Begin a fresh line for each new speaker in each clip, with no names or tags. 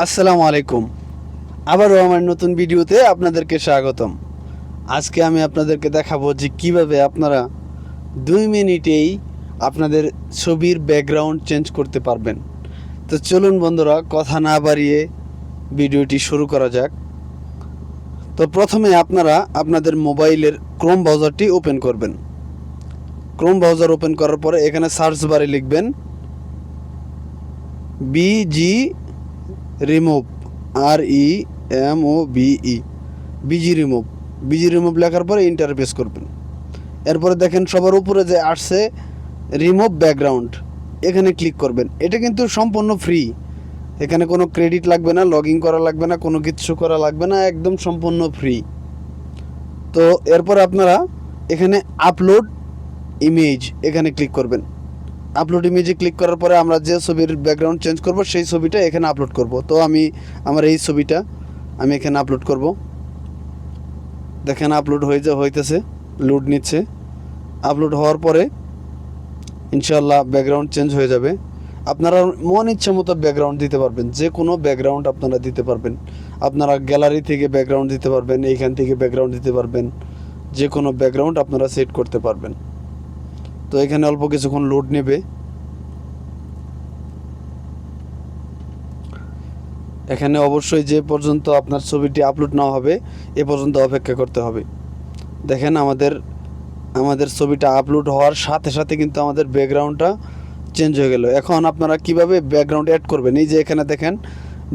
আসসালামু আলাইকুম। আবারও আমার নতুন ভিডিওতে আপনাদেরকে স্বাগতম। আজকে আমি আপনাদেরকে দেখাবো যে কিভাবে আপনারা 2 মিনিটেই আপনাদের ছবির ব্যাকগ্রাউন্ড চেঞ্জ করতে পারবেন। তো চলুন বন্ধুরা, কথা না বাড়িয়ে ভিডিওটি শুরু করা যাক। তো প্রথমে আপনারা আপনাদের মোবাইলের ক্রোম ব্রাউজারটি ওপেন করবেন। ক্রোম ব্রাউজার ওপেন করার পরে এখানে সার্চ বারে লিখবেন busy remove, REMOVE, busy remove লেখার পরে ইন্টার প্রেস করবেন। এরপরে দেখেন সবার উপরে যে আসছে রিমুভ ব্যাকগ্রাউন্ড, এখানে ক্লিক করবেন। এটা কিন্তু সম্পূর্ণ ফ্রি, এখানে কোনো ক্রেডিট লাগবে না, লগ ইন করা লাগবে না, কোনো কিছু করা লাগবে না, একদম সম্পূর্ণ ফ্রি। তো এরপর আপনারা এখানে আপলোড ইমেজ এখানে ক্লিক করবেন। আপলোড ইমেজে ক্লিক করার পরে আমরা যে ছবির ব্যাকগ্রাউন্ড চেঞ্জ করব সেই ছবিটা এখানে আপলোড করব। তো আমি আমার এই ছবিটা আমি এখানে আপলোড করব। দেখেন আপলোড হইতেছে, লোড নিচ্ছে। আপলোড হওয়ার পরে ইনশাআল্লাহ ব্যাকগ্রাউন্ড চেঞ্জ হয়ে যাবে। আপনারা মন ইচ্ছা মতো ব্যাকগ্রাউন্ড দিতে পারবেন, যে কোনো ব্যাকগ্রাউন্ড আপনারা দিতে পারবেন। আপনারা গ্যালারি থেকে ব্যাকগ্রাউন্ড দিতে পারবেন, এইখান থেকে ব্যাকগ্রাউন্ড দিতে পারবেন, যে কোনো ব্যাকগ্রাউন্ড আপনারা সেট করতে পারবেন। তো এখানে অল্প কিছুক্ষণ লোড নেবে। এখানে অবশ্যই যে পর্যন্ত আপনার ছবিটি আপলোড না হবে এ পর্যন্ত অপেক্ষা করতে হবে। দেখেন আমাদের ছবিটা আপলোড হওয়ার সাথে সাথে কিন্তু আমাদের ব্যাকগ্রাউন্ডটা চেঞ্জ হয়ে গেল। এখন আপনারা কিভাবে ব্যাকগ্রাউন্ড অ্যাড করবেন, এই যে এখানে দেখেন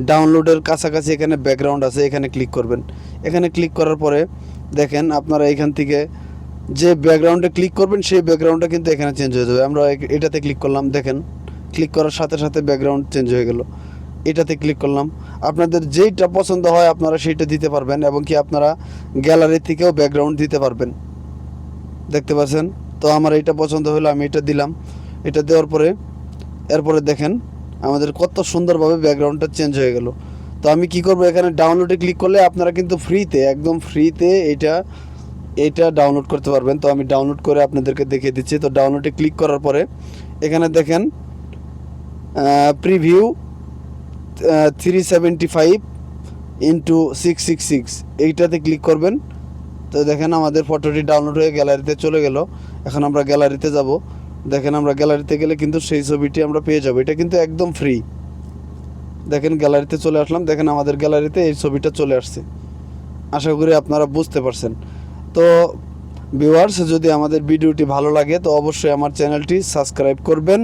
ডাউনলোডের কাছাকাছি এখানে ব্যাকগ্রাউন্ড আছে, এখানে ক্লিক করবেন। এখানে ক্লিক করার পরে দেখেন আপনারা এখান থেকে যে ব্যাকগ্রাউন্ডে ক্লিক করবেন সেই ব্যাকগ্রাউন্ডটা কিন্তু এখানে চেঞ্জ হয়ে যাবে। আমরা এটাতে ক্লিক করলাম, দেখেন ক্লিক করার সাথে সাথে ব্যাকগ্রাউন্ড চেঞ্জ হয়ে গেল। এটাতে ক্লিক করলাম। আপনাদের যেইটা পছন্দ হয় আপনারা সেইটা দিতে পারবেন, এবং কি আপনারা গ্যালারি থেকেও ব্যাকগ্রাউন্ড দিতে পারবেন। দেখতে পাচ্ছেন, তো আমার এইটা পছন্দ হলো, আমি এটা দিলাম। এটা দেওয়ার পরে এরপরে দেখেন আমাদের কত সুন্দরভাবে ব্যাকগ্রাউন্ডটা চেঞ্জ হয়ে গেল। তো আমি কি করব, এখানে ডাউনলোডে ক্লিক করলে আপনারা কিন্তু ফ্রিতে, একদম ফ্রিতে এইটা ডাউনলোড করতে পারবেন। তো আমি ডাউনলোড করে আপনাদেরকে দেখিয়ে দিচ্ছি। তো ডাউনলোডে ক্লিক করার পরে এখানে দেখেন প্রিভিউ 375x666 এইটাতে ক্লিক করবেন। তো দেখেন আমাদের ফটোটি ডাউনলোড হয়ে গ্যালারিতে চলে গেল। এখন আমরা গ্যালারিতে যাব। দেখেন আমরা গ্যালারিতে গেলে কিন্তু সেই ছবিটি আমরা পেয়ে যাব। এটা কিন্তু একদম ফ্রি। দেখেন গ্যালারিতে চলে আসলাম, দেখেন আমাদের গ্যালারিতে এই ছবিটা চলে আসছে। আশা করি আপনারা বুঝতে পারছেন। তো ভিউয়ার্স, যদি আমাদের ভিডিওটি ভালো লাগে তো অবশ্যই আমার চ্যানেলটি সাবস্ক্রাইব করবেন।